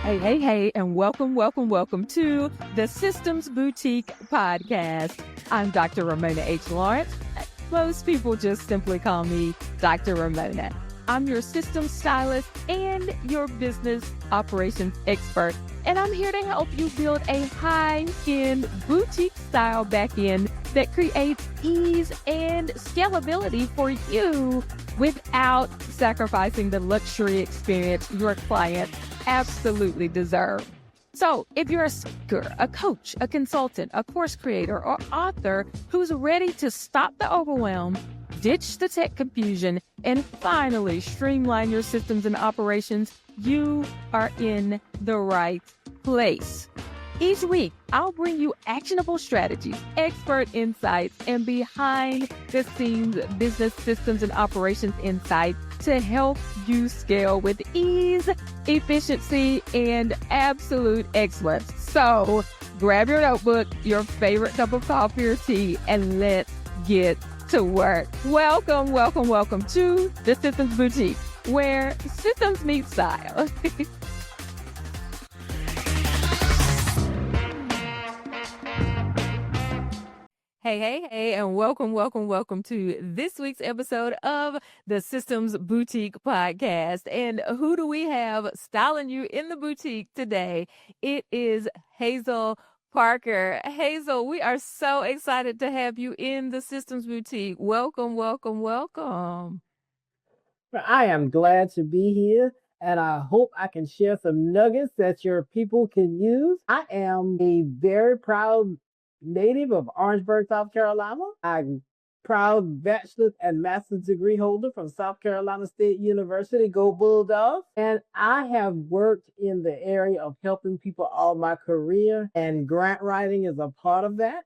Hey, and welcome to the Systems Boutique podcast. I'm Dr. Raymona H. Lawrence. Most people just simply call me Dr. Raymona. I'm your systems stylist and your business operations expert, and I'm here to help you build a high-end boutique-style back-end that creates ease and scalability for you without sacrificing the luxury experience your clients absolutely deserve. So if you're a speaker, a coach, a consultant, a course creator, or author who's ready to stop the overwhelm, ditch the tech confusion, and finally streamline your systems and operations, you are in the right place. Each week, I'll bring you actionable strategies, expert insights, and behind-the-scenes business systems and operations insight to help you scale with ease, efficiency, and absolute excellence. So grab your notebook, your favorite cup of coffee or tea, and let's get to work. Welcome to the Systems Boutique, where systems meet style. Hey, and welcome to this week's episode of the Systems Boutique podcast. And who do we have styling you in the boutique today? It is Hazel Parker. Hazel, we are so excited to have you in the Systems Boutique. Welcome. Well, I am glad to be here, and I hope I can share some nuggets that your people can use. I am a very proud native of Orangeburg, South Carolina. I'm proud bachelor's and master's degree holder from South Carolina State University, Go Bulldogs. And I have worked in the area of helping people all my career, and grant writing is a part of that.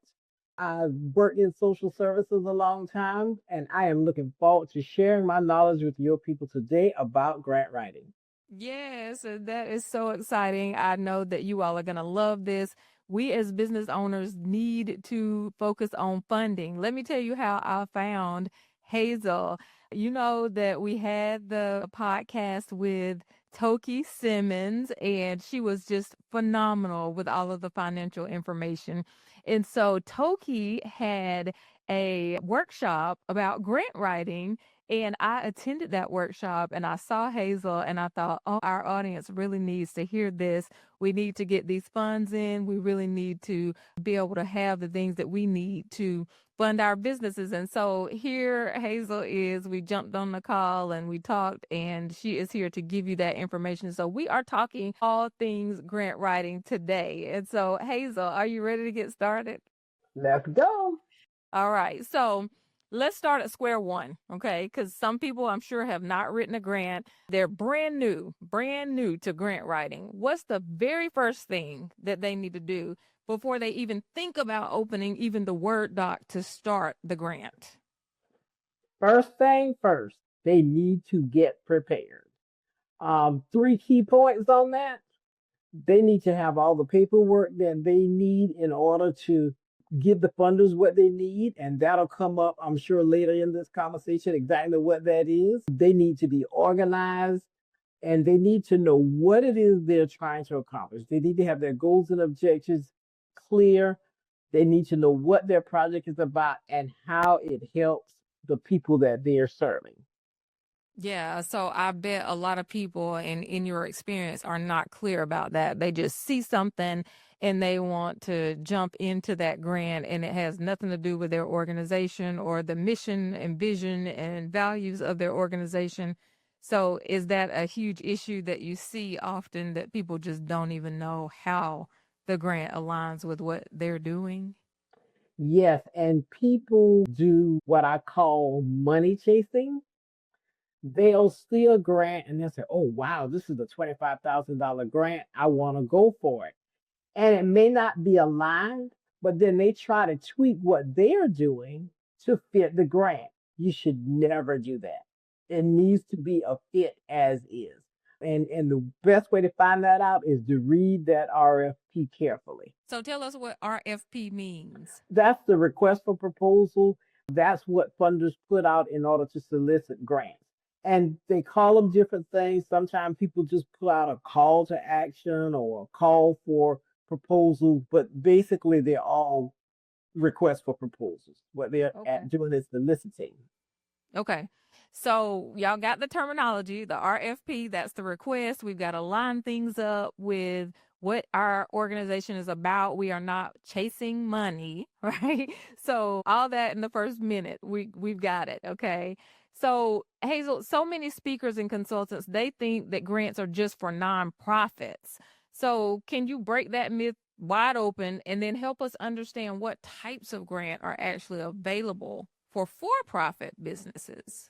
I've worked in social services a long time, and I am looking forward to sharing my knowledge with your people today about grant writing. Yes, that is so exciting. I know that you all are going to love this. We as business owners need to focus on funding. Let me tell you how I found Hazel. You know that we had the podcast with Toki Simmons, and she was just phenomenal with all of the financial information. And so Toki had a workshop about grant writing, and I attended that workshop, and I saw Hazel, and I thought, oh, our audience really needs to hear this. We need to get these funds in. We really need to be able to have the things that we need to fund our businesses. And so here Hazel is. We jumped on the call and we talked, and she is here to give you that information. So we are talking all things grant writing today. And so Hazel, are you ready to get started? Let's go. All right. So let's start at square one, okay? Because some people, I'm sure, have not written a grant. They're brand new to grant writing. What's the very first thing that they need to do before they even think about opening even the Word doc to start the grant? First thing first, they need to get prepared. Three key points on that. They need to have all the paperwork that they need in order to give the funders what they need, and that'll come up, I'm sure, later in this conversation, exactly what that is. They need to be organized, and they need to know what it is they're trying to accomplish. They need to have their goals and objectives clear. They need to know what their project is about and how it helps the people that they are serving. Yeah, so I bet a lot of people in your experience are not clear about that. They just see something and they want to jump into that grant, and it has nothing to do with their organization or the mission and vision and values of their organization. So is that a huge issue that you see often, that people just don't even know how the grant aligns with what they're doing? Yes, and people do what I call money chasing. They'll see a grant and they'll say, oh, wow, this is a $25,000 grant. I want to go for it. And it may not be aligned, but then they try to tweak what they're doing to fit the grant. You should never do that. It needs to be a fit as is. And the best way to find that out is to read that RFP carefully. So tell us what RFP means. That's the request for proposal. That's what funders put out in order to solicit grants. And they call them different things. Sometimes people just put out a call to action or a call for proposals, but basically they're all requests for proposals. What they're Okay. doing is soliciting. Okay. So y'all got the terminology, the RFP, that's the request. We've got to line things up with what our organization is about. We are not chasing money, right? So all that in the first minute, we've got it. Okay. So Hazel, so many speakers and consultants, they think that grants are just for nonprofits. So can you break that myth wide open and then help us understand what types of grant are actually available for-profit businesses?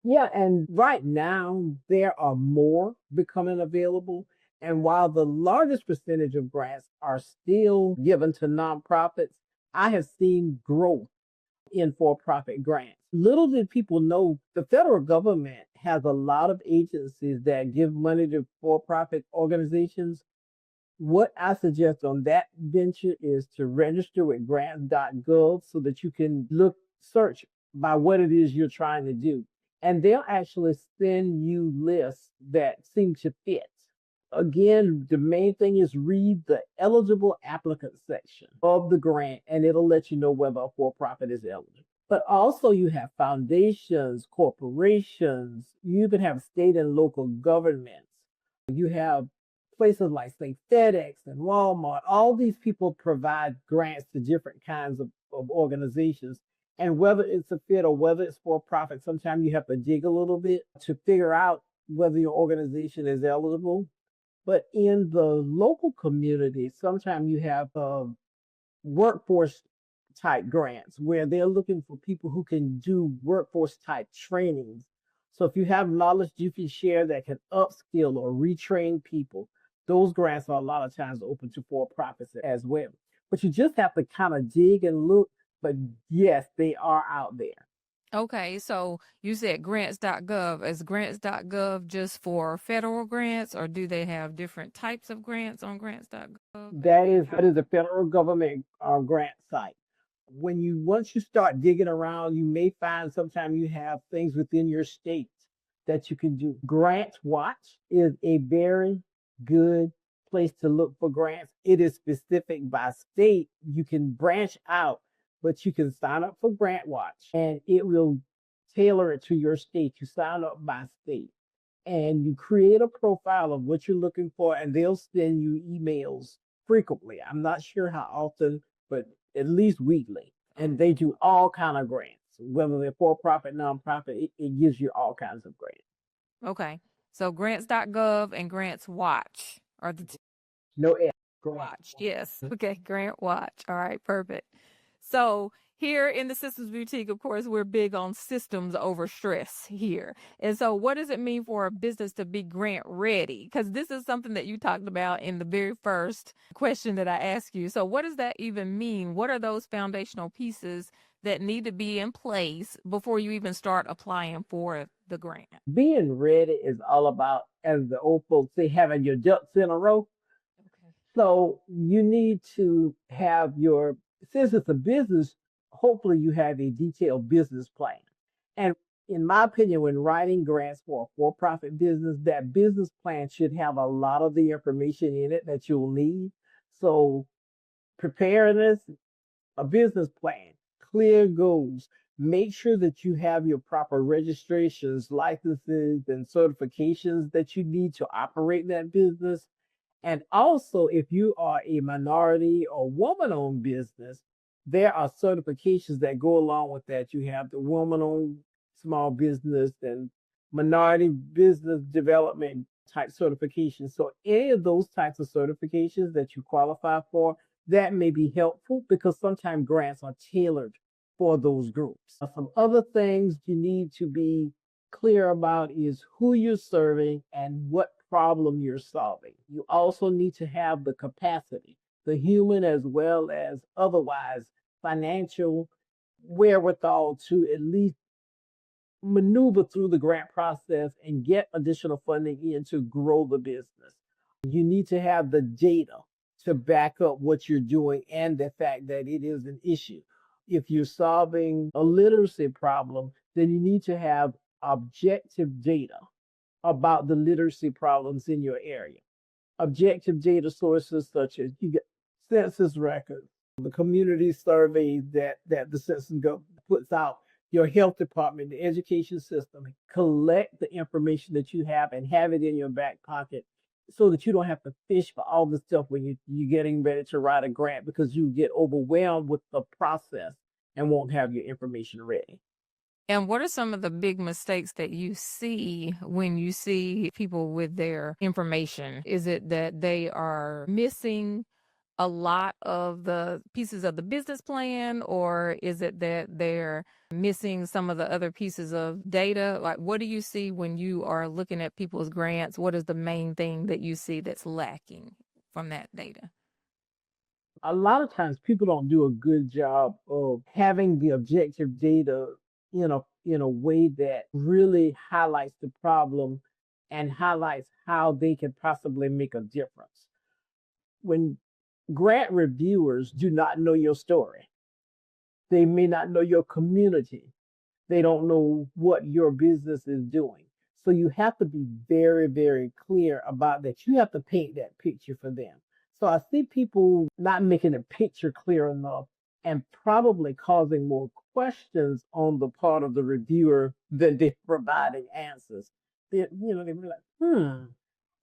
Yeah, and right now there are more becoming available. And while the largest percentage of grants are still given to nonprofits, I have seen growth in for-profit grants. Little did people know the federal government has a lot of agencies that give money to for-profit organizations. What I suggest on that venture is to register with grants.gov so that you can search by what it is you're trying to do. And they'll actually send you lists that seem to fit. Again, the main thing is read the eligible applicant section of the grant, and it'll let you know whether a for-profit is eligible. But also you have foundations, corporations, you even have state and local governments. You have places like, say, FedEx and Walmart. All these people provide grants to different kinds of organizations. And whether it's a fit or whether it's for profit, sometimes you have to dig a little bit to figure out whether your organization is eligible. But in the local community, sometimes you have workforce type grants where they're looking for people who can do workforce type trainings. So if you have knowledge you can share that can upskill or retrain people, those grants are a lot of times open to for profits as well. But you just have to kind of dig and look. But yes, they are out there. Okay, so you said grants.gov. Is grants.gov just for federal grants, or do they have different types of grants on grants.gov? That is a federal government grant site. Once you start digging around, you may find sometimes you have things within your state that you can do. Grants Watch is a very good place to look for grants. It is specific by state. You can branch out, but you can sign up for Grant Watch and it will tailor it to your state. You sign up by state and you create a profile of what you're looking for, and they'll send you emails frequently. I'm not sure how often, but at least weekly. And they do all kind of grants, whether they're for profit, nonprofit. It gives you all kinds of grants. Okay, so grants.gov and Grants Watch are the No F. Watch. Yes. Okay. Grant Watch. All right. Perfect. So here in the Systems Boutique, of course, we're big on systems over stress here. And so what does it mean for a business to be grant ready? Because this is something that you talked about in the very first question that I asked you. So what does that even mean? What are those foundational pieces that need to be in place before you even start applying for the grant? Being ready is all about, as the old folks say, having your ducks in a row. Okay. So you need to have since it's a business, hopefully you have a detailed business plan. And in my opinion, when writing grants for a for-profit business, that business plan should have a lot of the information in it that you'll need. So preparedness, a business plan, clear goals, make sure that you have your proper registrations, licenses, and certifications that you need to operate that business. And also, if you are a minority or woman owned business, there are certifications that go along with that. You have the woman owned small business and minority business development type certifications. So, any of those types of certifications that you qualify for, that may be helpful because sometimes grants are tailored for those groups. Some other things you need to be clear about is who you're serving and what problem you're solving. You also need to have the capacity, the human as well as otherwise financial wherewithal to at least maneuver through the grant process and get additional funding in to grow the business. You need to have the data to back up what you're doing and the fact that it is an issue. If you're solving a literacy problem, then you need to have objective data about the literacy problems in your area. Objective data sources such as you get census records, the community surveys that the census puts out, your health department, the education system, collect the information that you have and have it in your back pocket so that you don't have to fish for all the stuff when you're getting ready to write a grant because you get overwhelmed with the process and won't have your information ready. And what are some of the big mistakes that you see when you see people with their information? Is it that they are missing a lot of the pieces of the business plan, or is it that they're missing some of the other pieces of data? Like, what do you see when you are looking at people's grants? What is the main thing that you see that's lacking from that data? A lot of times people don't do a good job of having the objective data in a way that really highlights the problem and highlights how they can possibly make a difference. When grant reviewers do not know your story, they may not know your community, they don't know what your business is doing. So you have to be very, very clear about that. You have to paint that picture for them. So I see people not making the picture clear enough and probably causing more questions on the part of the reviewer than they're providing answers. They be like, well,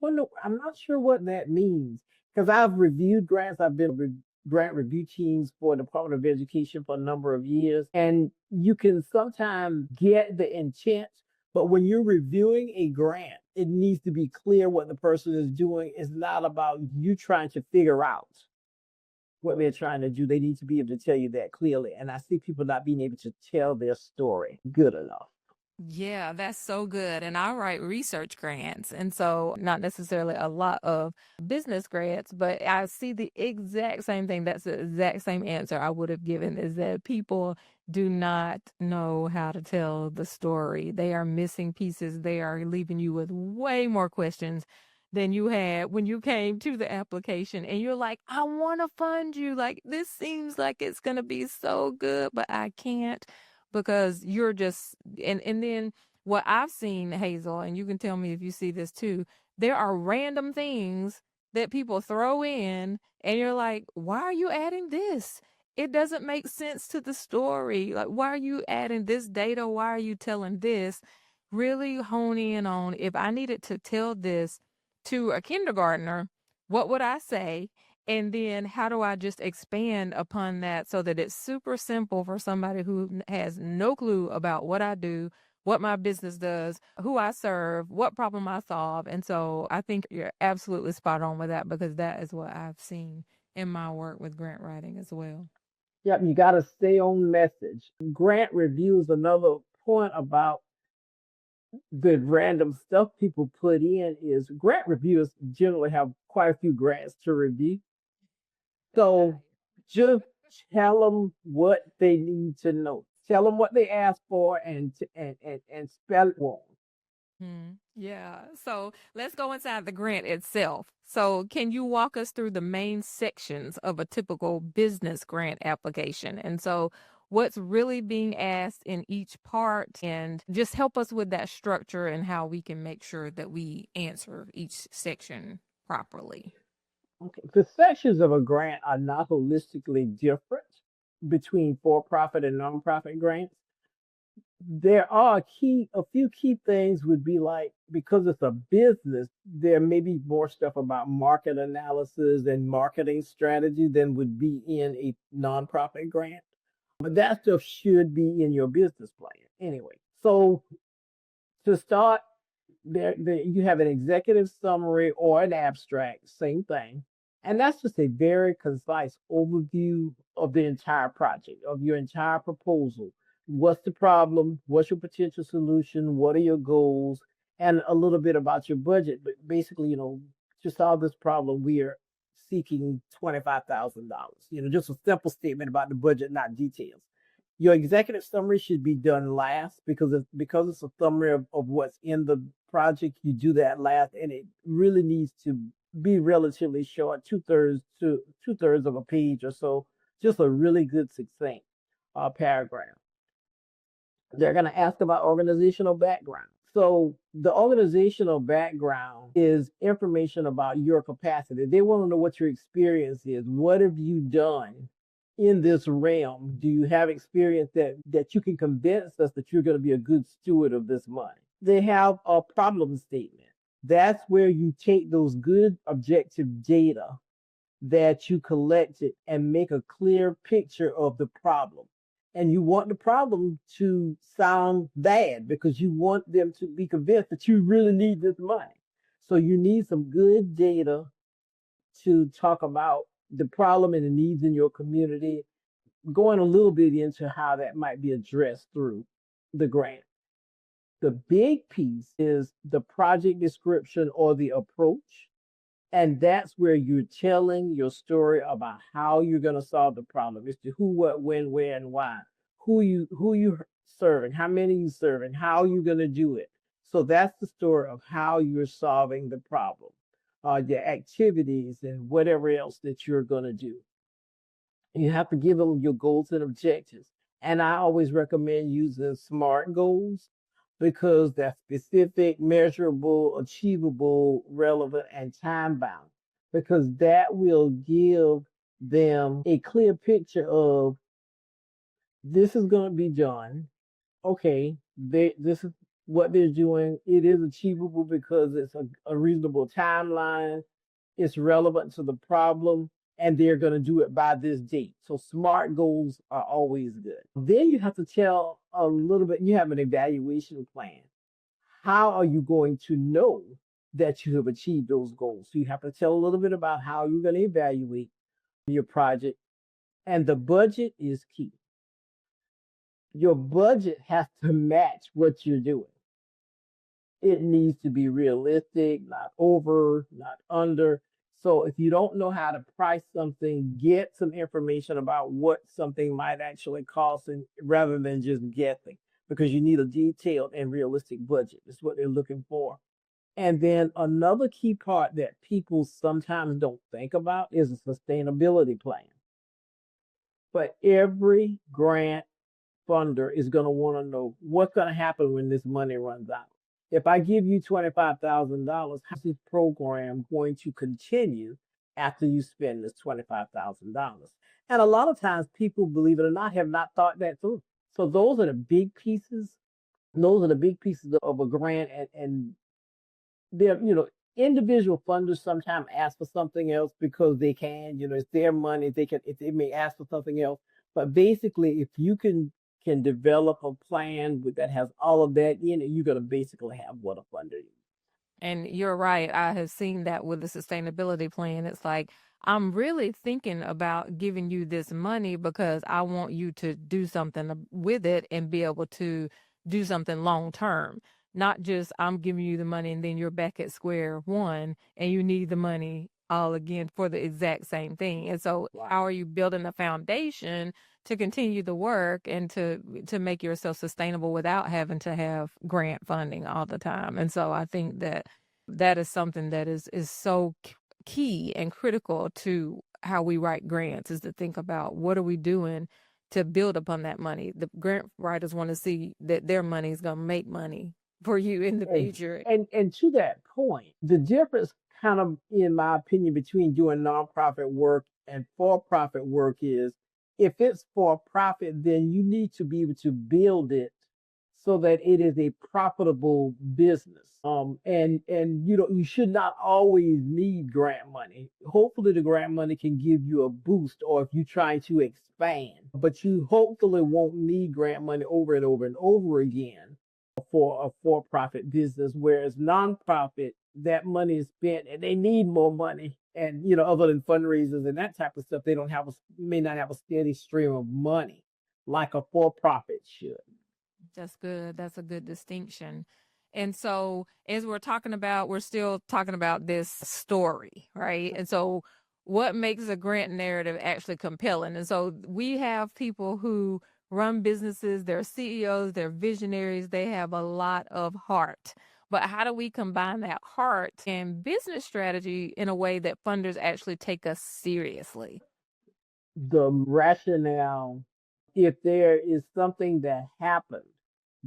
no, I'm not sure what that means. Because I've reviewed grants, I've been with grant review teams for the Department of Education for a number of years, and you can sometimes get the intent, but when you're reviewing a grant, it needs to be clear what the person is doing. It's not about you trying to figure out what they're trying to do. They need to be able to tell you that clearly. And I see people not being able to tell their story good enough. Yeah, that's so good. And I write research grants. And so, not necessarily a lot of business grants, but I see the exact same thing. That's the exact same answer I would have given is that people do not know how to tell the story. They are missing pieces. They are leaving you with way more questions than you had when you came to the application. And you're like, I want to fund you. Like, this seems like it's going to be so good, but I can't because you're just and then what I've seen, Hazel, and you can tell me if you see this too, there are random things that people throw in and you're like, why are you adding this? It doesn't make sense to the story. Like, why are you adding this data? Why are you telling this? Really hone in on if I needed to tell this to a kindergartner, what would I say? And then how do I just expand upon that so that it's super simple for somebody who has no clue about what I do, what my business does, who I serve, what problem I solve. And so I think you're absolutely spot on with that because that is what I've seen in my work with grant writing as well. Yep, you got to stay on message. Grant reviews, another point about the random stuff people put in is grant reviewers generally have quite a few grants to review. So just tell them what they need to know. Tell them what they asked for and spell it wrong. Yeah. So let's go inside the grant itself. So, can you walk us through the main sections of a typical business grant application? And so, what's really being asked in each part, and just help us with that structure and how we can make sure that we answer each section properly. Okay. The sections of a grant are not holistically different between for-profit and nonprofit grants. There are a few key things would be like because it's a business, there may be more stuff about market analysis and marketing strategy than would be in a nonprofit grant. But that stuff should be in your business plan anyway. So to start, there you have an executive summary or an abstract, same thing. And that's just a very concise overview of the entire project, of your entire proposal. What's the problem? What's your potential solution? What are your goals? And a little bit about your budget. But basically, to solve this problem, we are seeking $25,000. Just a simple statement about the budget, not details. Your executive summary should be done last because it's a summary of what's in the project. You do that last, and it really needs to be relatively short, two thirds of a page or so. Just a really good succinct paragraph. They're going to ask about organizational background. So the organizational background is information about your capacity. They want to know what your experience is. What have you done in this realm? Do you have experience that you can convince us that you're going to be a good steward of this money? They have a problem statement. That's where you take those good objective data that you collected and make a clear picture of the problem. And you want the problem to sound bad because you want them to be convinced that you really need this money. So you need some good data to talk about the problem and the needs in your community, going a little bit into how that might be addressed through the grant. The big piece is the project description or the approach. And that's where you're telling your story about how you're going to solve the problem. It's the who, what, when, where, and why. Who you serving, how many you serving, how you going to do it. So that's the story of how you're solving the problem, your activities and whatever else that you're going to do. You have to give them your goals and objectives. And I always recommend using SMART goals because they're specific, measurable, achievable, relevant, and time bound. Because that will give them a clear picture of this is going to be done. Okay, this is what they're doing. It is achievable because it's a reasonable timeline. It's relevant to the problem, and they're going to do it by this date. So SMART goals are always good. Then you have to tell a little bit, you have an evaluation plan. How are you going to know that you have achieved those goals? So you have to tell a little bit about how you're going to evaluate your project. And the budget is key. Your budget has to match what you're doing. It needs to be realistic, not over, not under. So if you don't know how to price something, get some information about what something might actually cost and rather than just guessing, because you need a detailed and realistic budget. That's what they're looking for. And then another key part that people sometimes don't think about is a sustainability plan. But every grant funder is going to want to know what's going to happen when this money runs out. If I give you $25,000, how's this program going to continue after you spend this $25,000? And a lot of times people, believe it or not, have not thought that through. So those are the big pieces. Those are the big pieces of a grant. And they're, individual funders sometimes ask for something else because they can, it's their money. If they may ask for something else. But basically, if you can develop a plan that has all of that in it, you're going to basically have what a funder is. And you're right. I have seen that with the sustainability plan. It's like, I'm really thinking about giving you this money because I want you to do something with it and be able to do something long term. Not just I'm giving you the money and then you're back at square one and you need the money all again for the exact same thing. And so how are you building a foundation to continue the work and to make yourself sustainable without having to have grant funding all the time? And so I think that is something that is so key and critical to how we write grants, is to think about what are we doing to build upon that money. The grant writers want to see that their money is going to make money for you in the future. And to that point, the difference kind of, in my opinion, between doing nonprofit work and for-profit work is if it's for profit, then you need to be able to build it so that it is a profitable business. And you should not always need grant money. Hopefully the grant money can give you a boost, or if you're trying to expand, but you hopefully won't need grant money over and over and over again for a for-profit business, whereas nonprofit, that money is spent and they need more money. And, other than fundraisers and that type of stuff, they may not have a steady stream of money like a for-profit should. That's good. That's a good distinction. And so as we're still talking about this story, right? And so what makes a grant narrative actually compelling? And so we have people who run businesses, they're CEOs, they're visionaries, they have a lot of heart. But how do we combine that heart and business strategy in a way that funders actually take us seriously? The rationale, if there is something that happened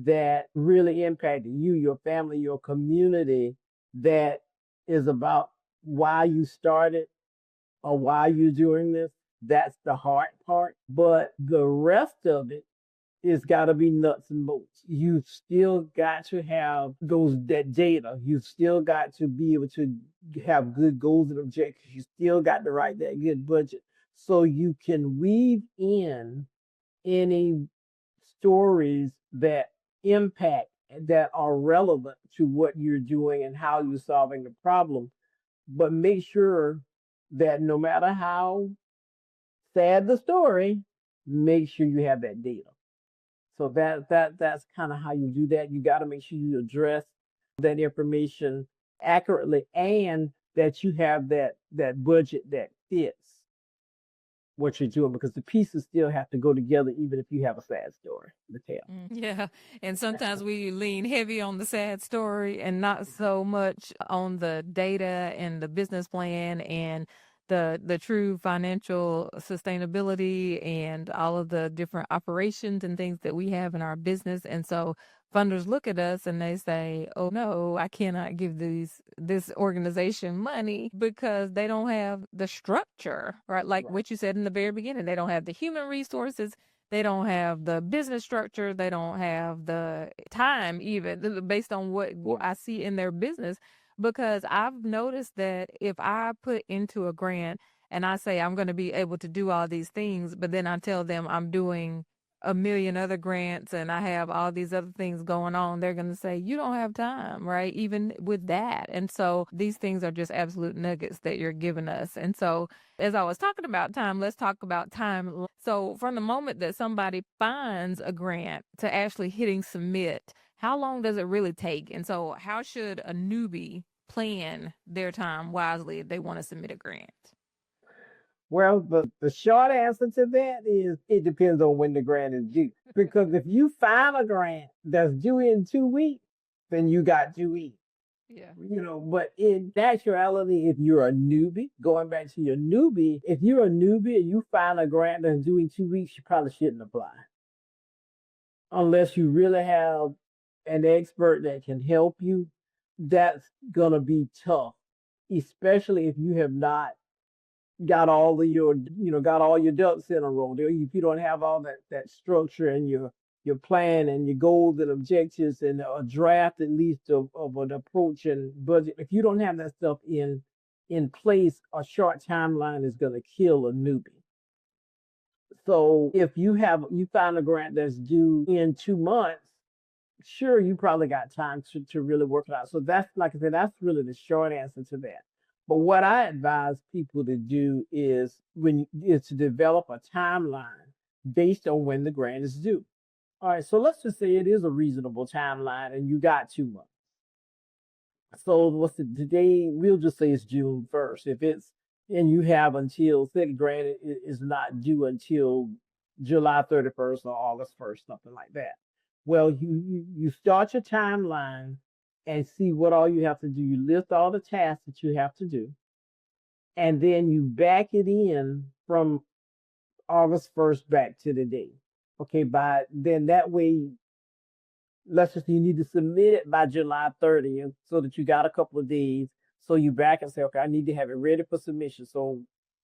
that really impacted you, your family, your community, that is about why you started or why you're doing this. That's the hard part. But the rest of it, it's got to be nuts and bolts. You still got to have that data. You still got to be able to have good goals and objectives. You still got to write that good budget so you can weave in any stories that impact, that are relevant to what you're doing and how you're solving the problem. But make sure that no matter how sad the story, make sure you have that data. So that's kind of how you do that. You got to make sure you address that information accurately, and that you have that budget that fits what you're doing, because the pieces still have to go together, even if you have a sad story to tell. Yeah. And sometimes we lean heavy on the sad story and not so much on the data and the business plan and the true financial sustainability and all of the different operations and things that we have in our business. And so funders look at us and they say, "Oh no, I cannot give this organization money because they don't have the structure," right? Like what you said in the very beginning, they don't have the human resources, they don't have the business structure, they don't have the time, even based on what I see in their business. Because I've noticed that if I put into a grant and I say I'm going to be able to do all these things, but then I tell them I'm doing a million other grants and I have all these other things going on, they're going to say, "You don't have time," right? Even with that. And so these things are just absolute nuggets that you're giving us. And so as I was talking about time, let's talk about time. So from the moment that somebody finds a grant to actually hitting submit, how long does it really take? And so how should a newbie plan their time wisely if they want to submit a grant? Well, the short answer to that is it depends on when the grant is due. Because if you find a grant that's due in 2 weeks, then you got 2 weeks. Yeah. But in actuality, if you're a newbie, going back to your newbie, if you're a newbie and you find a grant that's due in 2 weeks, you probably shouldn't apply. Unless you really have an expert that can help you, that's going to be tough, especially if you have not got all of your ducks in a row. If you don't have all that structure and your plan and your goals and objectives and a draft at least of an approach and budget, if you don't have that stuff in place, a short timeline is going to kill a newbie. So if you find a grant that's due in 2 months, sure, you probably got time to really work it out. So that's, like I said, that's really the short answer to that. But what I advise people to do is to develop a timeline based on when the grant is due. All right, so let's just say it is a reasonable timeline and you got 2 months. So today? We'll just say it's June 1st. And you have until, say the grant is not due until July 31st or August 1st, something like that. Well, you start your timeline and see what all you have to do. You list all the tasks that you have to do, and then you back it in from August 1st back to the day. Okay, then that way, let's just say you need to submit it by July 30th so that you got a couple of days. So you back and say, okay, I need to have it ready for submission. So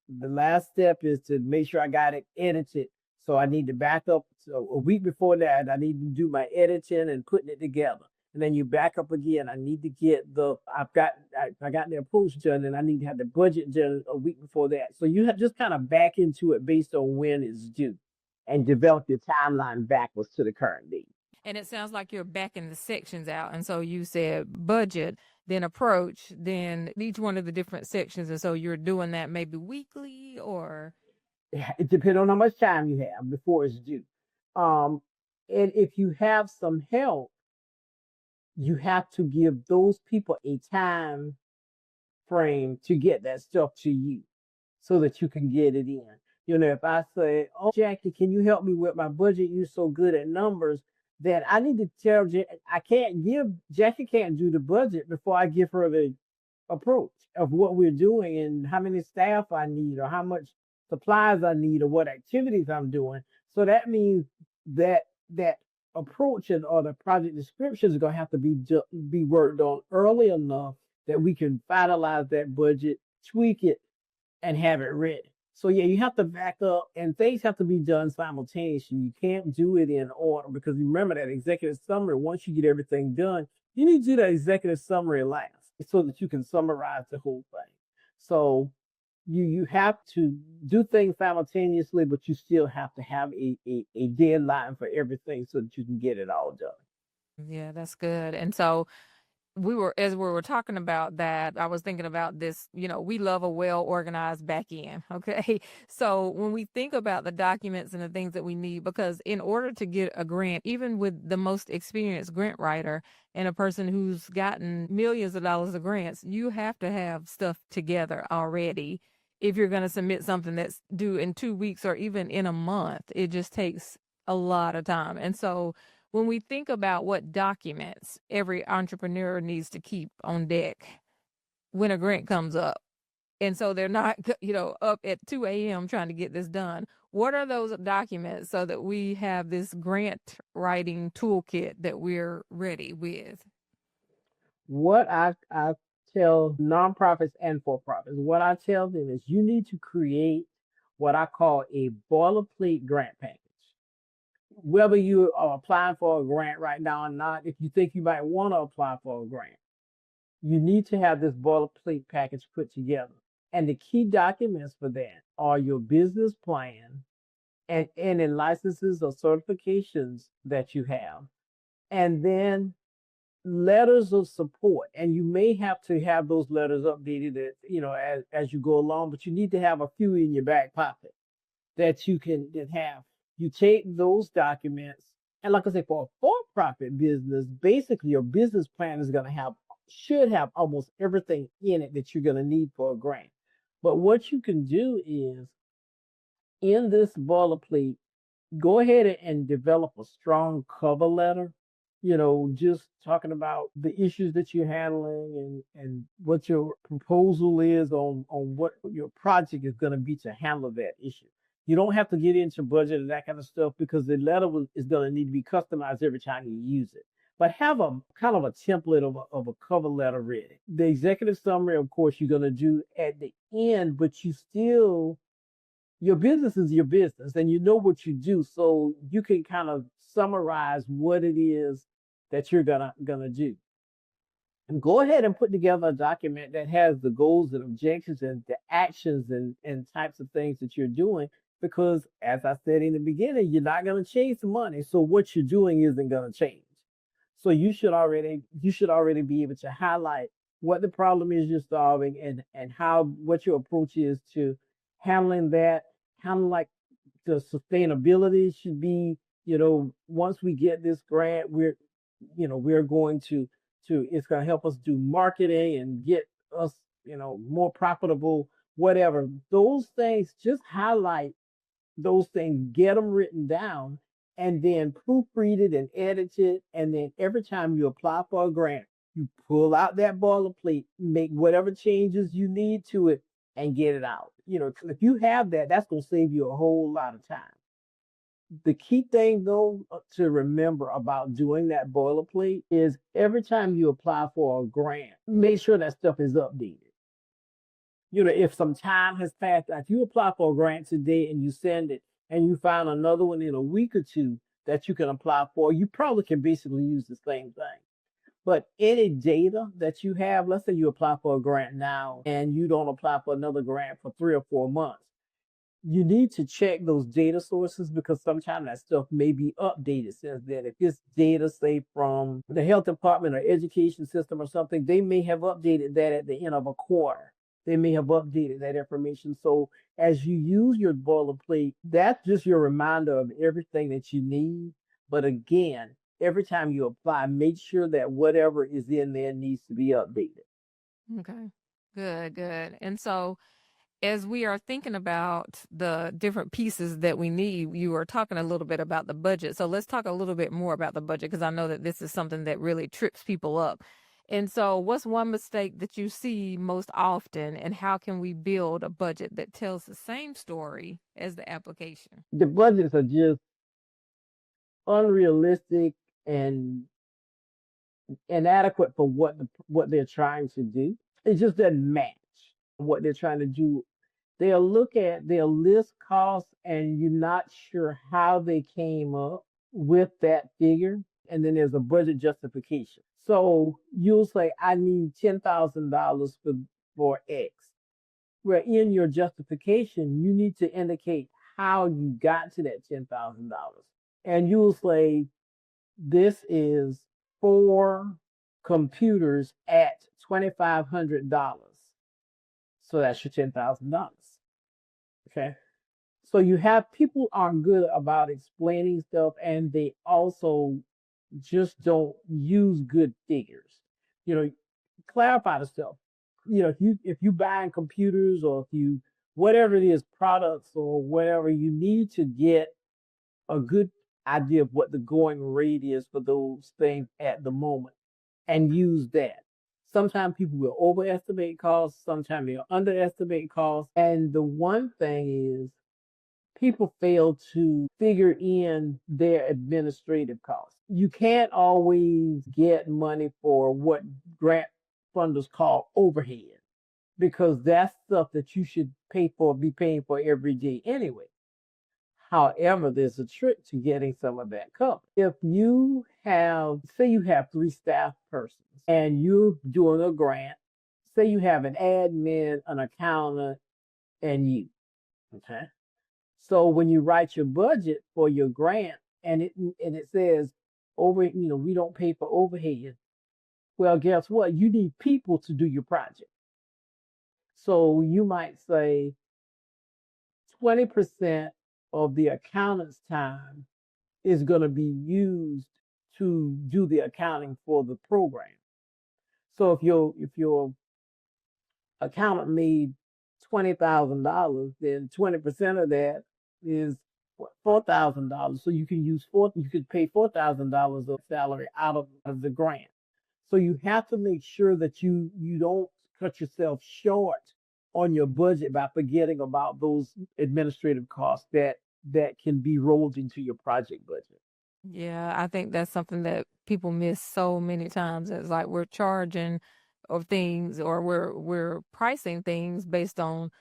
the last step is to make sure I got it edited. So I need to back up. So a week before that, I need to do my editing and putting it together. And then you back up again. I need to get I got the approach done, and I need to have the budget done a week before that. So you have just kind of back into it based on when it's due and develop your timeline backwards to the current date. And it sounds like you're backing the sections out. And so you said budget, then approach, then each one of the different sections. And so you're doing that maybe weekly or? It depends on how much time you have before it's due. And if you have some help, you have to give those people a time frame to get that stuff to you so that you can get it in. If I say, "Oh, Jackie, can you help me with my budget? You're so good at numbers," then I need to tell Jackie can't do the budget before I give her the approach of what we're doing and how many staff I need or how much supplies I need or what activities I'm doing. So that means that approach or the project descriptions are going to have to be worked on early enough that we can finalize that budget, tweak it, and have it ready. So yeah, you have to back up, and things have to be done simultaneously. You can't do it in order because remember that executive summary. Once you get everything done, you need to do that executive summary last so that you can summarize the whole thing. So you have to do things simultaneously, but you still have to have a deadline for everything so that you can get it all done. Yeah, that's good. And so as we were talking about that, I was thinking about this, we love a well organized back end. Okay. So when we think about the documents and the things that we need, because in order to get a grant, even with the most experienced grant writer and a person who's gotten millions of dollars of grants, you have to have stuff together already. If you're going to submit something that's due in 2 weeks or even in a month, it just takes a lot of time. And so when we think about what documents every entrepreneur needs to keep on deck when a grant comes up, and so they're not, up at 2 a.m. trying to get this done, what are those documents so that we have this grant writing toolkit that we're ready with? What I tell nonprofits and for profits, what I tell them is you need to create what I call a boilerplate grant package. Whether you are applying for a grant right now or not, if you think you might want to apply for a grant, you need to have this boilerplate package put together. And the key documents for that are your business plan and any licenses or certifications that you have. And then letters of support. And you may have to have those letters updated as you go along, but you need to have a few in your back pocket that you can have. You take those documents, and like I say, for a for-profit business, basically your business plan is going to should have almost everything in it that you're going to need for a grant. But what you can do is in this boilerplate, go ahead and develop a strong cover letter, just talking about the issues that you're handling and what your proposal is on what your project is going to be to handle that issue. You don't have to get into budget and that kind of stuff because the letter is going to need to be customized every time you use it. But have a kind of a template of a cover letter ready. The executive summary, of course, you're going to do at the end, but your business is your business and you know what you do. So you can kind of summarize what it is that you're gonna do. And go ahead and put together a document that has the goals and objectives and the actions and types of things that you're doing. Because as I said in the beginning, you're not gonna chase money. So what you're doing isn't gonna change. So you should already be able to highlight what the problem is you're solving and what your approach is to handling that, kind of like the sustainability should be, once we get this grant, we're going to it's going to help us do marketing and get us, more profitable, whatever. Those things, just highlight those things, get them written down, and then proofread it and edit it. And then every time you apply for a grant, you pull out that boilerplate, make whatever changes you need to it, and get it out. If you have that, that's going to save you a whole lot of time. The key thing, though, to remember about doing that boilerplate is every time you apply for a grant, make sure that stuff is updated. If some time has passed, if you apply for a grant today and you send it and you find another one in a week or two that you can apply for, you probably can basically use the same thing. But any data that you have, let's say you apply for a grant now and you don't apply for another grant for 3 or 4 months, you need to check those data sources because sometimes that stuff may be updated since then. If it's data, say, from the health department or education system or something, they may have updated that at the end of a quarter. They may have updated that information. So as you use your boilerplate, that's just your reminder of everything that you need. But again, every time you apply, make sure that whatever is in there needs to be updated. Okay. Good. And so as we are thinking about the different pieces that we need, you were talking a little bit about the budget. So let's talk a little bit more about the budget because I know that this is something that really trips people up. And so what's one mistake that you see most often and how can we build a budget that tells the same story as the application? The budgets are just unrealistic and inadequate for what they're trying to do. It just doesn't match what they're trying to do. They'll list costs, and you're not sure how they came up with that figure. And then there's a budget justification. So you'll say, I need $10,000 for X. Where in your justification, you need to indicate how you got to that $10,000. And you'll say, this is 4 computers at $2,500. So that's your $10,000. Okay. So you have people aren't good about explaining stuff, and they also just don't use good figures. You know, clarify the stuff. You know, if you buying computers, or if you whatever it is, products or whatever, you need to get a good idea of what the going rate is for those things at the moment and use that. Sometimes people will overestimate costs, sometimes they'll underestimate costs. And the one thing is, people fail to figure in their administrative costs. You can't always get money for what grant funders call overhead, because that's stuff that you should be paying for every day anyway. However, there's a trick to getting some of that covered. If you say you have 3 staff persons and you're doing a grant, say you have an admin, an accountant, and you, okay? So when you write your budget for your grant, and it says we don't pay for overhead. Well, guess what? You need people to do your project. So you might say 20% of the accountant's time is going to be used to do the accounting for the program. So if your accountant made $20,000, then 20% of that is $4,000. So you could pay $4,000 of salary out of the grant. So you have to make sure that you don't cut yourself short on your budget by forgetting about those administrative costs that can be rolled into your project budget. Yeah, I think that's something that people miss so many times. It's like we're charging of things, or we're pricing things based on,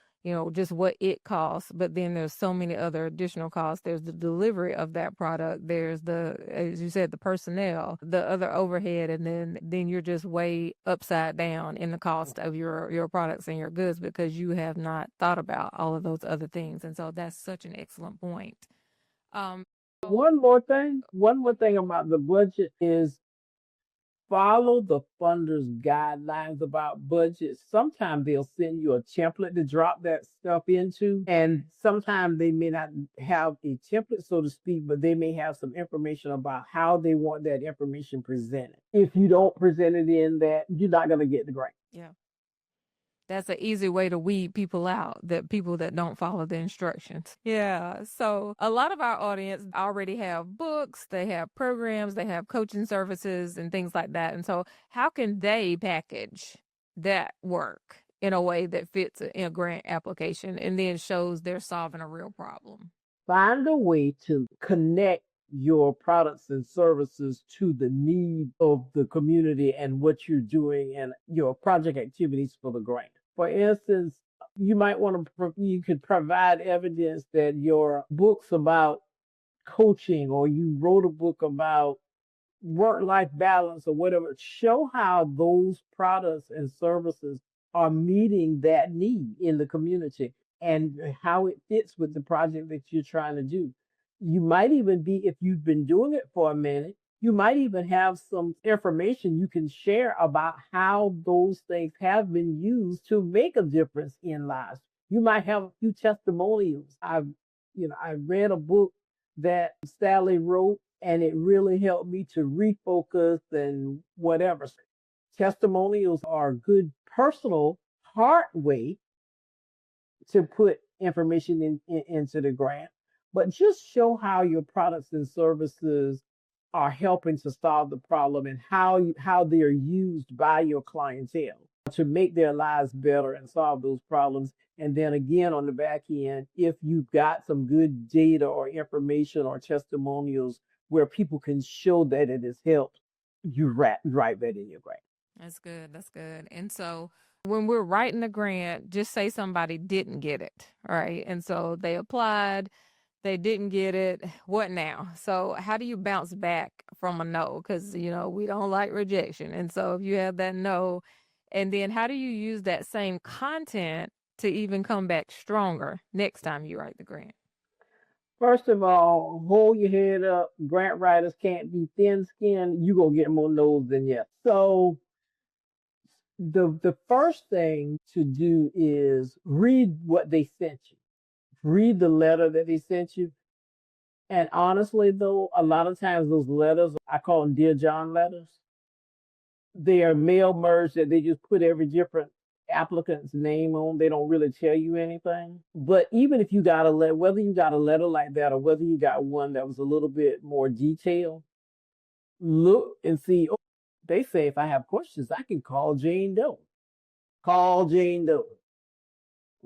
just what it costs. But then there's so many other additional costs. There's the delivery of that product. There's as you said, the personnel, the other overhead, and then you're just way upside down in the cost of your products and your goods, because you have not thought about all of those other things. And so that's such an excellent point. One more thing about the budget is, follow the funder's guidelines about budgets. Sometimes they'll send you a template to drop that stuff into, and sometimes they may not have a template, so to speak, but they may have some information about how they want that information presented. If you don't present it in that, you're not going to get the grant. Yeah. That's an easy way to weed people out, that people that don't follow the instructions. Yeah. So a lot of our audience already have books, they have programs, they have coaching services and things like that. And so how can they package that work in a way that fits in a grant application and then shows they're solving a real problem? Find a way to connect your products and services to the need of the community and what you're doing and your project activities for the grant. For instance, you could provide evidence that your books about coaching, or you wrote a book about work-life balance or whatever, show how those products and services are meeting that need in the community and how it fits with the project that you're trying to do. You might even if you've been doing it for a minute, you might even have some information you can share about how those things have been used to make a difference in lives. You might have a few testimonials. I read a book that Sally wrote, and it really helped me to refocus and whatever. Testimonials are a good personal, hard way to put information into the grant, but just show how your products and services are helping to solve the problem, and how they are used by your clientele to make their lives better and solve those problems. And then again, on the back end, if you've got some good data or information or testimonials where people can show that it has helped you write that in your grant. That's good. That's good. And so when we're writing a grant, just say somebody didn't get it, right? And so they applied, they didn't get it. What now? So how do you bounce back from a no? Because, we don't like rejection. And so if you have that no, and then how do you use that same content to even come back stronger next time you write the grant? First of all, hold your head up. Grant writers can't be thin-skinned. You're going to get more no's than yes. So the first thing to do is read what they sent you. Read the letter that they sent you. And honestly, though, a lot of times those letters, I call them Dear John letters. They are mail merged that they just put every different applicant's name on. They don't really tell you anything. But even if you got a letter, whether you got a letter like that or whether you got one that was a little bit more detailed, look and see. Oh, they say if I have questions, I can call Jane Doe. Call Jane Doe.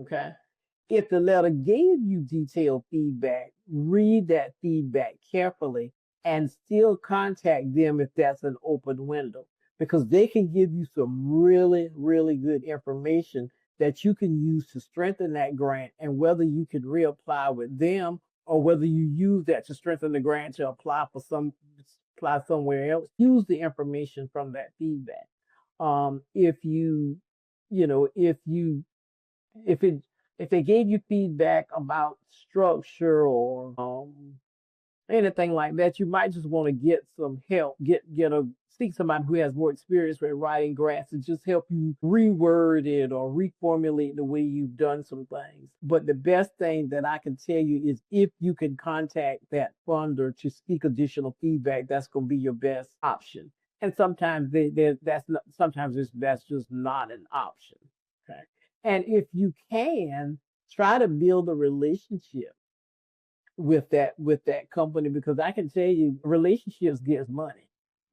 Okay. If the letter gave you detailed feedback, read that feedback carefully and still contact them if that's an open window, because they can give you some really, really good information that you can use to strengthen that grant, and whether you can reapply with them or whether you use that to strengthen the grant to apply somewhere else. Use the information from that feedback. If you, you know, if it if they gave you feedback about structure or anything like that, you might just want to get some help, seek somebody who has more experience with writing grants to just help you reword it or reformulate the way you've done some things. But the best thing that I can tell you is if you can contact that funder to seek additional feedback, that's going to be your best option. And sometimes that's just not an option. Okay. And if you can, try to build a relationship with that company, because I can tell you relationships gets money.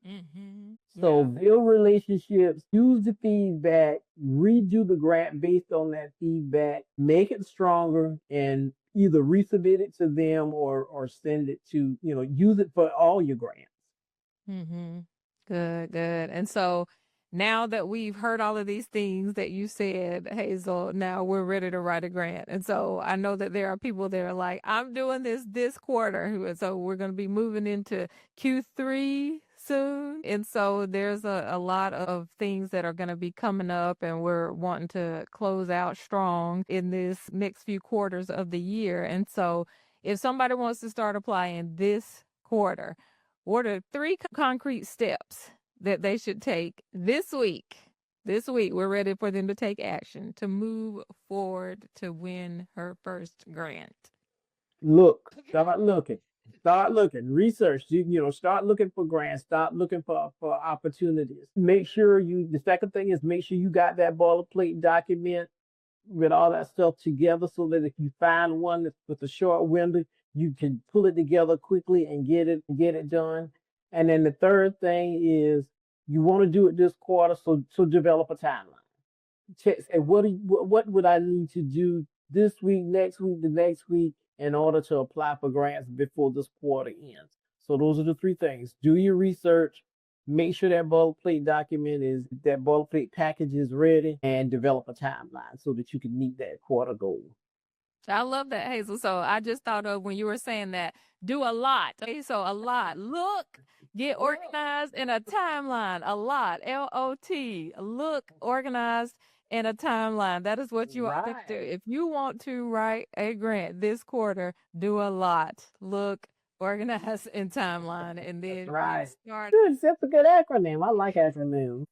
Mm-hmm. So Yeah. build relationships, use the feedback, redo the grant based on that feedback, make it stronger, and either resubmit it to them or send it to, use it for all your grants. Mm-hmm. Good, good. And so now that we've heard all of these things that you said, Hazel, now we're ready to write a grant. And so I know that there are people that are like, I'm doing this quarter. And so we're going to be moving into Q3 soon. And so there's a lot of things that are going to be coming up, and we're wanting to close out strong in this next few quarters of the year. And so if somebody wants to start applying this quarter, what are three concrete steps that they should take this week? This week, we're ready for them to take action to move forward to win her first grant. Start looking, research, start looking for grants, start looking for opportunities. The second thing is make sure you got that boilerplate document with all that stuff together so that if you find one that's with a short window, you can pull it together quickly and get it done. And then the third thing is you want to do it this quarter, so develop a timeline. Say what would I need to do this week, next week, the next week in order to apply for grants before this quarter ends. So those are the three things. Do your research, make sure that boilerplate package is ready, and develop a timeline so that you can meet that quarter goal. I love that, Hazel. So I just thought of when you were saying that, do a lot. Okay, so a lot. Look, get organized in a timeline. A lot. LOT. Look, organized in a timeline. That is what you want to do. If you want to write a grant this quarter, do a lot. Look, organized in timeline, and then start. Good. That's a good acronym. I like acronyms.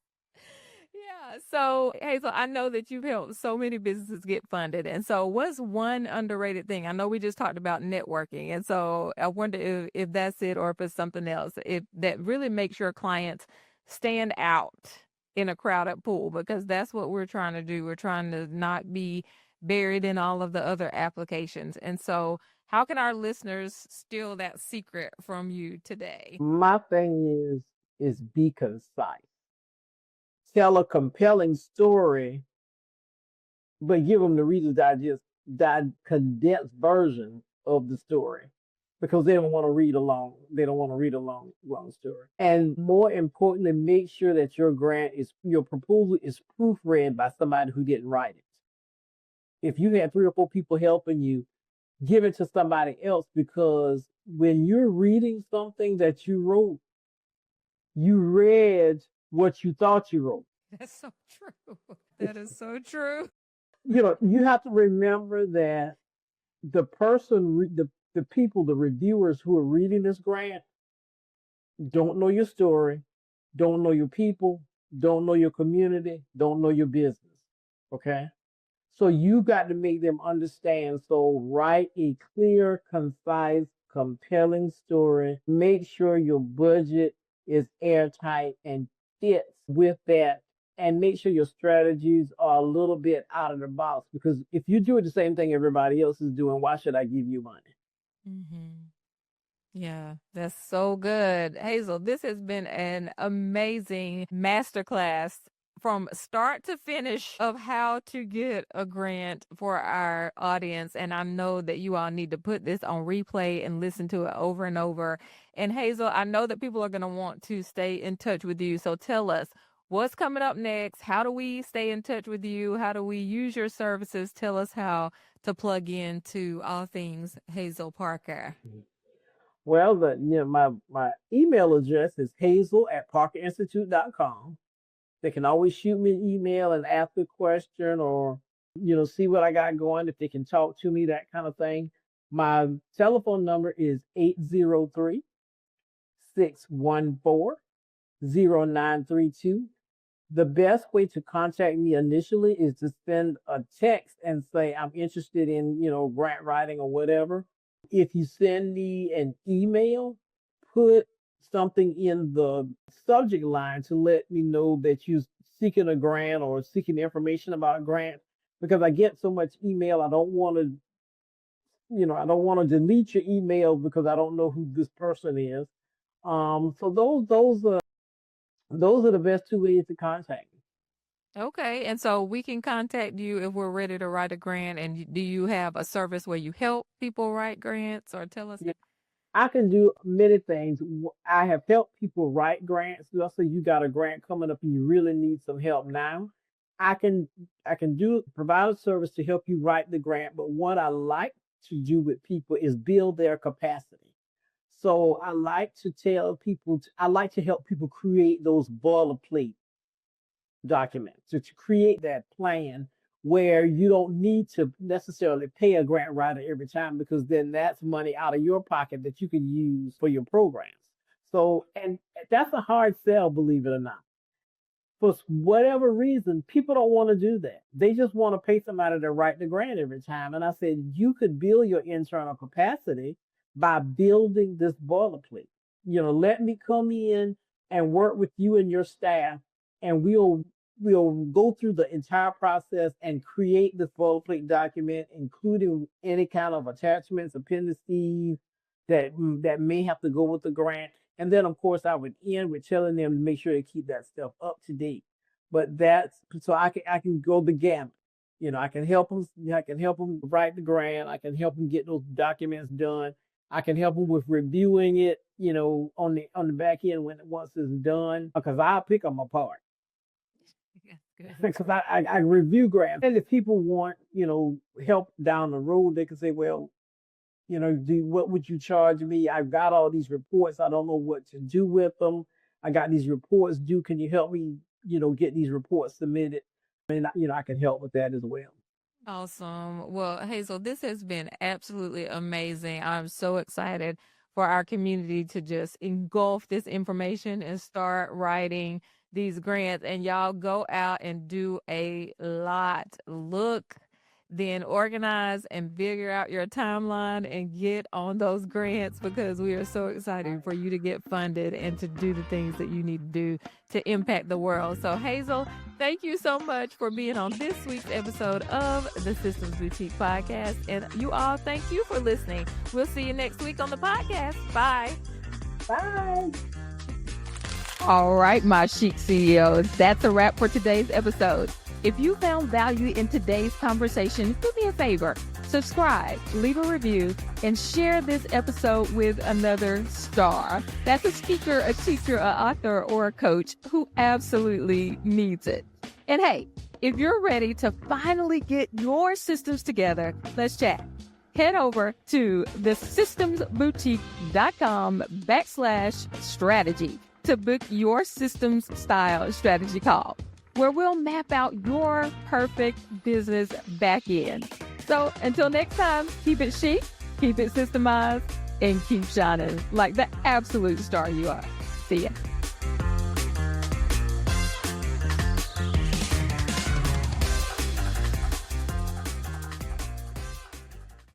Yeah. So, Hazel, I know that you've helped so many businesses get funded. And so, what's one underrated thing? I know we just talked about networking. And so, I wonder if that's it or if it's something else, if that really makes your clients stand out in a crowded pool, because that's what we're trying to do. We're trying to not be buried in all of the other applications. And so, how can our listeners steal that secret from you today? My thing is be concise. Tell a compelling story, but give them the Reader's Digest condensed version of the story. because they don't want to read along. They don't want to read a long story. And more importantly, make sure that your proposal is proofread by somebody who didn't write it. If you had 3 or 4 people helping you, give it to somebody else, because when you're reading something that you wrote, you read what you thought you wrote. That's so true. That is so true. You have to remember that the people, the reviewers who are reading this grant don't know your story, don't know your people, don't know your community, don't know your business. Okay? So you got to make them understand. So write a clear, concise, compelling story. Make sure your budget is airtight and fits with that. And make sure your strategies are a little bit out of the box. Because if you do the same thing everybody else is doing, why should I give you money? Mm-hmm. Yeah, that's so good. Hazel, this has been an amazing masterclass from start to finish of how to get a grant for our audience. And I know that you all need to put this on replay and listen to it over and over. And Hazel, I know that people are going to want to stay in touch with you. So tell us what's coming up next. How do we stay in touch with you? How do we use your services? Tell us how to plug into all things Hazel Parker. Well, my email address is hazel@parkerinstitute.com. They can always shoot me an email and ask a question, or see what I got going, if they can talk to me, that kind of thing. My telephone number is 803-614-0932. The best way to contact me initially is to send a text and say I'm interested in grant writing or whatever. If you send me an email, put something in the subject line to let me know that you're seeking a grant or seeking information about a grant, because I get so much email. I don't want to delete your email because I don't know who this person is. So those are the best 2 ways to contact me. Okay. And so we can contact you if we're ready to write a grant. And do you have a service where you help people write grants, or tell us? Yeah. I can do many things. I have helped people write grants. Let's say you got a grant coming up and you really need some help now. I can provide a service to help you write the grant. But what I like to do with people is build their capacity. So I like to help people create those boilerplate documents, to create that plan where you don't need to necessarily pay a grant writer every time, because then that's money out of your pocket that you can use for your programs. So, and that's a hard sell, believe it or not. For whatever reason, people don't want to do that. They just want to pay somebody to write the grant every time. And I said, you could build your internal capacity by building this boilerplate. Let me come in and work with you and your staff, and we'll go through the entire process and create this boilerplate document, including any kind of attachments, appendices that may have to go with the grant. And then, of course, I would end with telling them to make sure they keep that stuff up to date. But that's so I can go the gamut. I can help them. I can help them write the grant. I can help them get those documents done. I can help them with reviewing it, on the back end once it's done, because I'll pick them apart. Because I review grants. And if people want, help down the road, they can say, well, what would you charge me? I've got all these reports. I don't know what to do with them. I got these reports due. Can you help me, get these reports submitted? And, I can help with that as well. Awesome. Well, Hazel, this has been absolutely amazing. I'm so excited for our community to just engulf this information and start writing these grants. And y'all go out and do a lot. Look, then organize and figure out your timeline and get on those grants, because we are so excited for you to get funded and to do the things that you need to do to impact the world. So Hazel, thank you so much for being on this week's episode of the Systems Boutique Podcast. And you all, thank you for listening. We'll see you next week on the podcast. Bye. Bye. All right, my chic CEOs, that's a wrap for today's episode. If you found value in today's conversation, do me a favor. Subscribe, leave a review, and share this episode with another star. That's a speaker, a teacher, an author, or a coach who absolutely needs it. And hey, if you're ready to finally get your systems together, let's chat. Head over to thesystemsboutique.com/strategy to book your systems style strategy call, where we'll map out your perfect business back end. So until next time, keep it chic, keep it systemized, and keep shining like the absolute star you are. See ya.